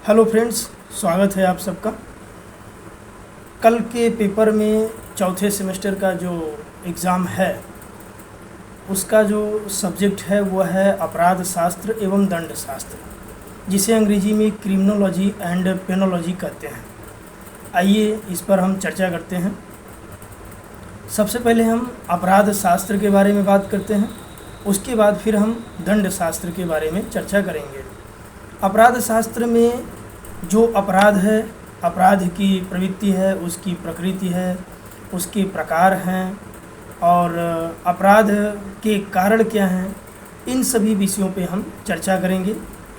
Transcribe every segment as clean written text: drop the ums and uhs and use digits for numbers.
Hello friends, स्वागत है आप सबका। कल के पेपर में चौथे सेमेस्टर का जो एग्ज़ाम है उसका जो सब्जेक्ट है वो है अपराध शास्त्र एवं दंड शास्त्र, जिसे अंग्रेजी में क्रिमिनोलॉजी एंड पेनोलॉजी कहते हैं। आइए इस पर हम चर्चा करते हैं। सबसे पहले हम अपराध शास्त्र के बारे में बात करते हैं, उसके बाद फिर हम दंड शास्त्र के बारे में चर्चा करेंगे। अपराध शास्त्र में जो अपराध है, अपराध की प्रवृत्ति है, उसकी प्रकृति है, उसके प्रकार हैं और अपराध के कारण क्या हैं, इन सभी विषयों पे हम चर्चा करेंगे।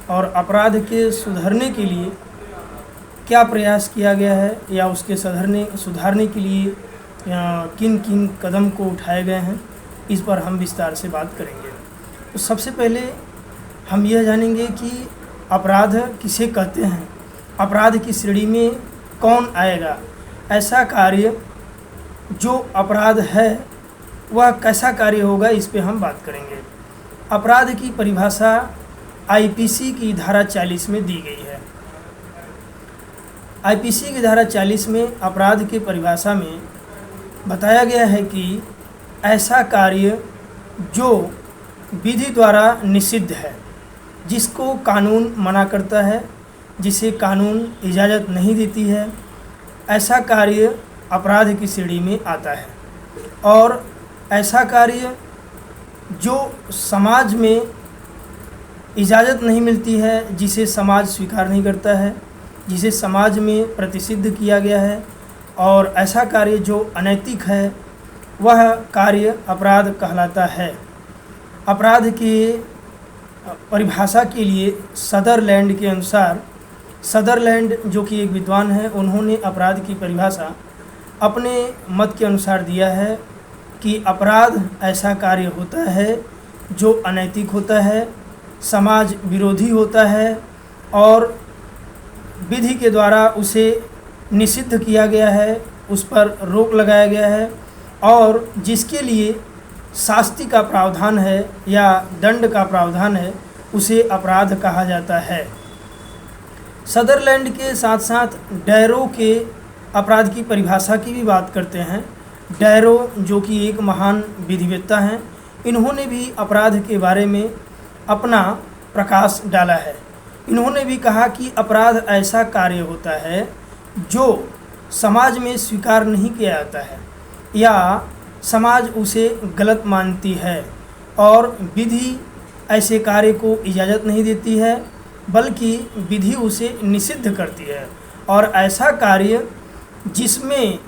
और अपराध के सुधरने के लिए क्या प्रयास किया गया है या उसके सुधारने के लिए किन किन कदम को उठाए गए हैं, इस पर हम विस्तार से बात करेंगे। तो सबसे पहले हम यह जानेंगे कि अपराध किसे कहते हैं, अपराध की श्रेणी में कौन आएगा, ऐसा कार्य जो अपराध है वह कैसा कार्य होगा, इस पे हम बात करेंगे। अपराध की परिभाषा आईपीसी की धारा 40 में दी गई है। आईपीसी की धारा 40 में अपराध की परिभाषा में बताया गया है कि ऐसा कार्य जो विधि द्वारा निषिद्ध है, जिसको कानून मना करता है, जिसे कानून इजाज़त नहीं देती है, ऐसा कार्य अपराध की श्रेणी में आता है। और ऐसा कार्य जो समाज में इजाज़त नहीं मिलती है, जिसे समाज स्वीकार नहीं करता है, जिसे समाज में प्रतिषिद्ध किया गया है, और ऐसा कार्य जो अनैतिक है, वह कार्य अपराध कहलाता है। अपराध की परिभाषा के लिए सदरलैंड के अनुसार, सदरलैंड जो कि एक विद्वान है, उन्होंने अपराध की परिभाषा अपने मत के अनुसार दिया है कि अपराध ऐसा कार्य होता है जो अनैतिक होता है, समाज विरोधी होता है और विधि के द्वारा उसे निषिद्ध किया गया है, उस पर रोक लगाया गया है और जिसके लिए शास्ति का प्रावधान है या दंड का प्रावधान है, उसे अपराध कहा जाता है। सदरलैंड के साथ साथ डैरो के अपराध की परिभाषा की भी बात करते हैं। डैरो जो कि एक महान विधिवेत्ता हैं, इन्होंने भी अपराध के बारे में अपना प्रकाश डाला है। इन्होंने भी कहा कि अपराध ऐसा कार्य होता है जो समाज में स्वीकार नहीं किया जाता है या समाज उसे गलत मानती है और विधि ऐसे कार्य को इजाज़त नहीं देती है, बल्कि विधि उसे निषिद्ध करती है। और ऐसा कार्य जिसमें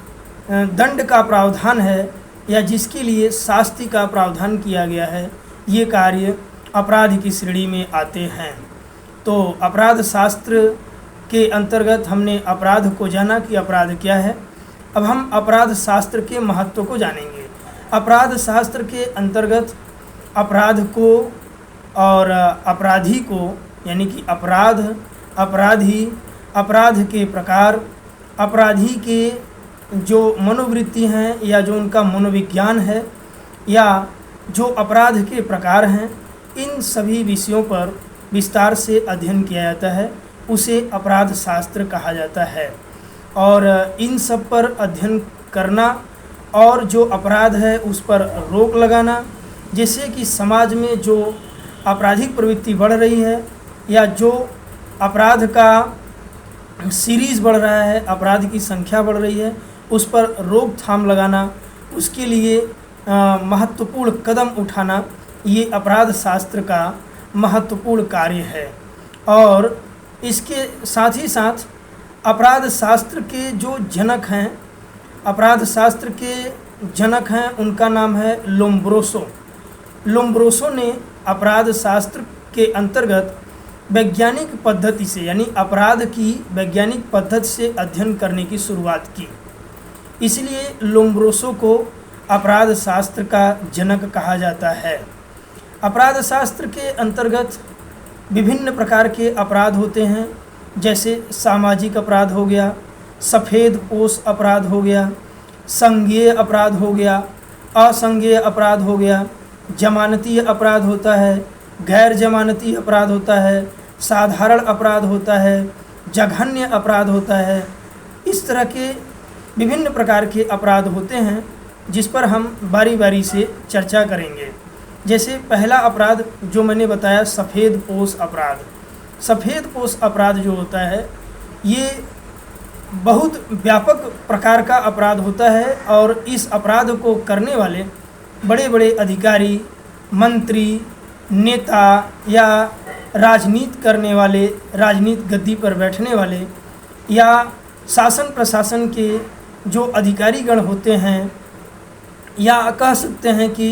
दंड का प्रावधान है या जिसके लिए शास्ति का प्रावधान किया गया है, ये कार्य अपराध की श्रेणी में आते हैं। तो अपराध शास्त्र के अंतर्गत हमने अपराध को जाना कि अपराध क्या है। अब हम अपराध शास्त्र के महत्व को जानेंगे। अपराध शास्त्र के अंतर्गत अपराध को और अपराधी को, यानी कि अपराध, अपराधी, अपराध के प्रकार, अपराधी के जो मनोवृत्ति हैं या जो उनका मनोविज्ञान है या जो अपराध के प्रकार हैं, इन सभी विषयों पर विस्तार से अध्ययन किया जाता है, उसे अपराध शास्त्र कहा जाता है। और इन सब पर अध्ययन करना और जो अपराध है उस पर रोक लगाना, जिससे कि समाज में जो आपराधिक प्रवृत्ति बढ़ रही है या जो अपराध का सीरीज़ बढ़ रहा है, अपराध की संख्या बढ़ रही है, उस पर रोकथाम लगाना, उसके लिए महत्वपूर्ण कदम उठाना, ये अपराध शास्त्र का महत्वपूर्ण कार्य है। और इसके साथ ही साथ अपराध शास्त्र के जो जनक हैं, अपराध शास्त्र के जनक हैं, उनका नाम है लोम्ब्रोसो। लोम्ब्रोसो ने अपराध शास्त्र के अंतर्गत वैज्ञानिक पद्धति से, यानी अपराध की वैज्ञानिक पद्धति से अध्ययन करने की शुरुआत की। इसलिए लोम्ब्रोसो को अपराध शास्त्र का जनक कहा जाता है। अपराध शास्त्र के अंतर्गत विभिन्न प्रकार के अपराध होते हैं, जैसे सामाजिक अपराध हो गया, सफ़ेद पोश अपराध हो गया, संज्ञेय अपराध हो गया, असंज्ञेय अपराध हो गया, जमानती अपराध होता है, गैर जमानती अपराध होता है, साधारण अपराध होता है, जघन्य अपराध होता है। इस तरह के विभिन्न प्रकार के अपराध होते हैं जिस पर हम बारी बारी से चर्चा करेंगे। जैसे पहला अपराध जो मैंने बताया, सफ़ेद पोश अपराध। सफ़ेद पोश अपराध जो होता है ये बहुत व्यापक प्रकार का अपराध होता है और इस अपराध को करने वाले बड़े बड़े अधिकारी, मंत्री, नेता या राजनीति करने वाले, राजनीति गद्दी पर बैठने वाले या शासन प्रशासन के जो अधिकारीगण होते हैं, या कह सकते हैं कि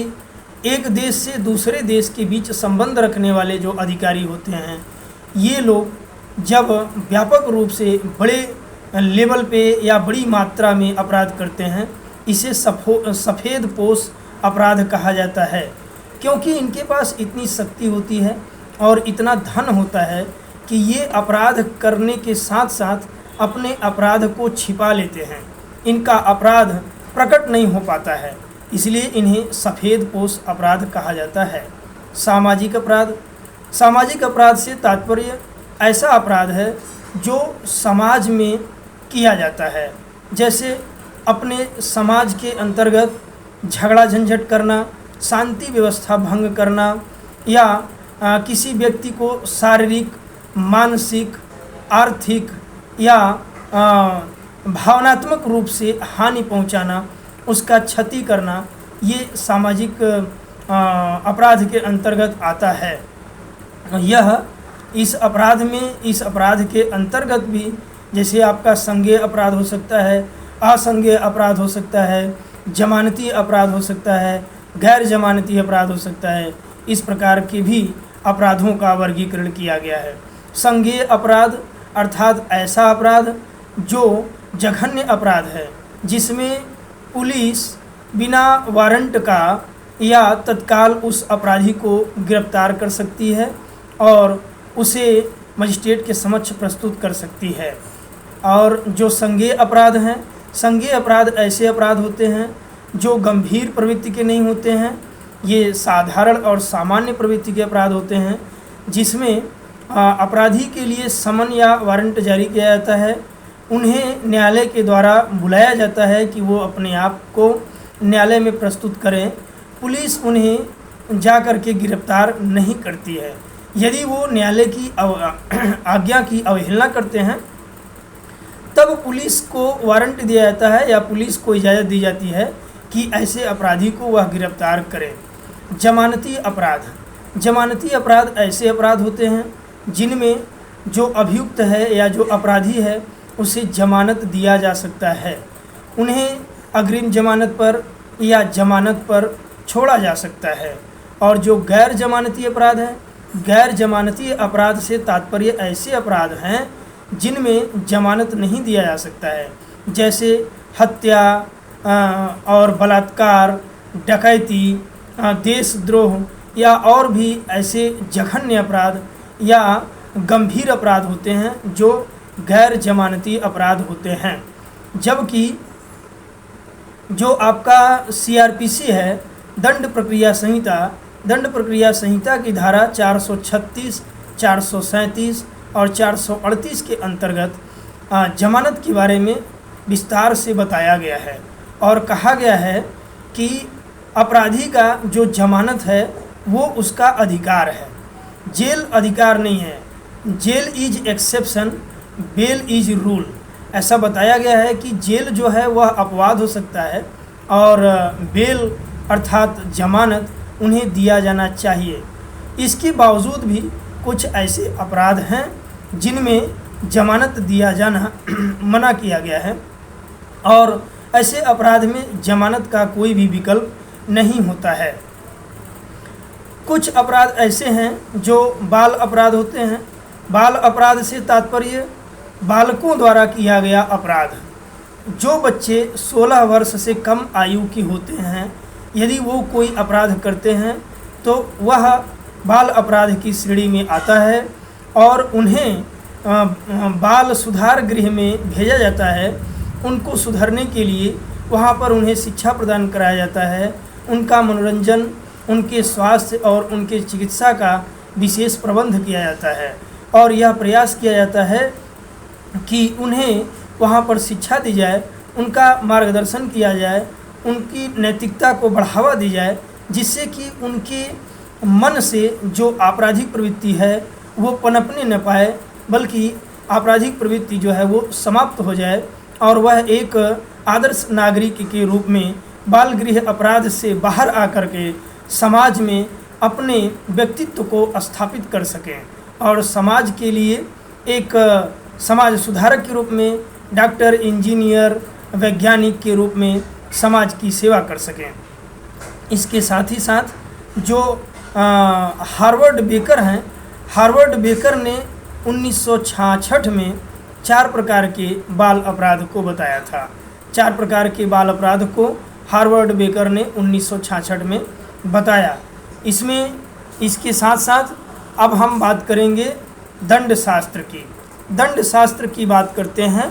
एक देश से दूसरे देश के बीच संबंध रखने वाले जो अधिकारी होते हैं, ये लोग जब व्यापक रूप से बड़े लेवल पे या बड़ी मात्रा में अपराध करते हैं, इसे सफ़ेद पोश अपराध कहा जाता है। क्योंकि इनके पास इतनी शक्ति होती है और इतना धन होता है कि ये अपराध करने के साथ साथ अपने अपराध को छिपा लेते हैं। इनका अपराध प्रकट नहीं हो पाता है, इसलिए इन्हें सफ़ेद पोश अपराध कहा जाता है। सामाजिक अपराध। सामाजिक अपराध से तात्पर्य ऐसा अपराध है जो समाज में किया जाता है। जैसे अपने समाज के अंतर्गत झगड़ा झंझट करना, शांति व्यवस्था भंग करना, या किसी व्यक्ति को शारीरिक, मानसिक, आर्थिक या भावनात्मक रूप से हानि पहुंचाना, उसका क्षति करना, ये सामाजिक अपराध के अंतर्गत आता है। यह इस अपराध के अंतर्गत भी जैसे आपका संज्ञेय अपराध हो सकता है, असंज्ञेय अपराध हो सकता है, जमानती अपराध हो सकता है, गैर जमानती अपराध हो सकता है। इस प्रकार के भी अपराधों का वर्गीकरण किया गया है। संज्ञेय अपराध अर्थात ऐसा अपराध जो जघन्य अपराध है, जिसमें पुलिस बिना वारंट का या तत्काल उस अपराधी को गिरफ्तार कर सकती है और उसे मजिस्ट्रेट के समक्ष प्रस्तुत कर सकती है। और जो संज्ञेय अपराध हैं, संज्ञेय अपराध ऐसे अपराध होते हैं जो गंभीर प्रवृत्ति के नहीं होते हैं। ये साधारण और सामान्य प्रवृत्ति के अपराध होते हैं, जिसमें अपराधी के लिए समन या वारंट जारी किया जाता है। उन्हें न्यायालय के द्वारा बुलाया जाता है कि वो अपने आप को न्यायालय में प्रस्तुत करें। पुलिस उन्हें जा कर के गिरफ्तार नहीं करती है। यदि वो न्यायालय की आज्ञा की अवहेलना करते हैं तब पुलिस को वारंट दिया जाता है या पुलिस को इजाज़त दी जाती है कि ऐसे अपराधी को वह गिरफ्तार करे। जमानती अपराध। जमानती अपराध ऐसे अपराध होते हैं जिनमें जो अभियुक्त है या जो अपराधी है उसे जमानत दिया जा सकता है। उन्हें अग्रिम जमानत पर या जमानत पर छोड़ा जा सकता है। और जो गैर जमानती अपराध है, गैर जमानती अपराध से तात्पर्य ऐसे अपराध हैं जिनमें जमानत नहीं दिया जा सकता है। जैसे हत्या और बलात्कार, डकैती, देशद्रोह या और भी ऐसे जघन्य अपराध या गंभीर अपराध होते हैं जो गैर जमानती अपराध होते हैं। जबकि जो आपका CRPC है, दंड प्रक्रिया संहिता की धारा 436, 437 और 438 के अंतर्गत जमानत के बारे में विस्तार से बताया गया है और कहा गया है कि अपराधी का जो जमानत है वो उसका अधिकार है, जेल अधिकार नहीं है। Jail is exception, bail is rule. ऐसा बताया गया है कि जेल जो है वह अपवाद हो सकता है और बेल अर्थात जमानत उन्हें दिया जाना चाहिए। इसके बावजूद भी कुछ ऐसे अपराध हैं जिनमें जमानत दिया जाना मना किया गया है और ऐसे अपराध में जमानत का कोई भी विकल्प नहीं होता है। कुछ अपराध ऐसे हैं जो बाल अपराध होते हैं। बाल अपराध से तात्पर्य बालकों द्वारा किया गया अपराध। जो बच्चे 16 वर्ष से कम आयु के होते हैं, यदि वो कोई अपराध करते हैं तो वह बाल अपराध की श्रेणी में आता है और उन्हें बाल सुधार गृह में भेजा जाता है। उनको सुधरने के लिए वहाँ पर उन्हें शिक्षा प्रदान कराया जाता है। उनका मनोरंजन, उनके स्वास्थ्य और उनके चिकित्सा का विशेष प्रबंध किया जाता है और यह प्रयास किया जाता है कि उन्हें वहाँ पर शिक्षा दी जाए, उनका मार्गदर्शन किया जाए, उनकी नैतिकता को बढ़ावा दी जाए, जिससे कि उनके मन से जो आपराधिक प्रवृत्ति है वो पनपने न पाए, बल्कि आपराधिक प्रवृत्ति जो है वो समाप्त हो जाए और वह एक आदर्श नागरिक के रूप में बाल गृह अपराध से बाहर आकर के समाज में अपने व्यक्तित्व को स्थापित कर सकें और समाज के लिए एक समाज सुधारक के रूप में, डॉक्टर, इंजीनियर, वैज्ञानिक के रूप में समाज की सेवा कर सकें। इसके साथ ही साथ जो हार्वर्ड बेकर हैं, हार्वर्ड बेकर ने 1966 में 4 प्रकार के बाल अपराध को बताया था। 4 प्रकार के बाल अपराध को हार्वर्ड बेकर ने 1966 में बताया। इसमें इसके साथ साथ अब हम बात करेंगे दंड शास्त्र की। दंड शास्त्र की बात करते हैं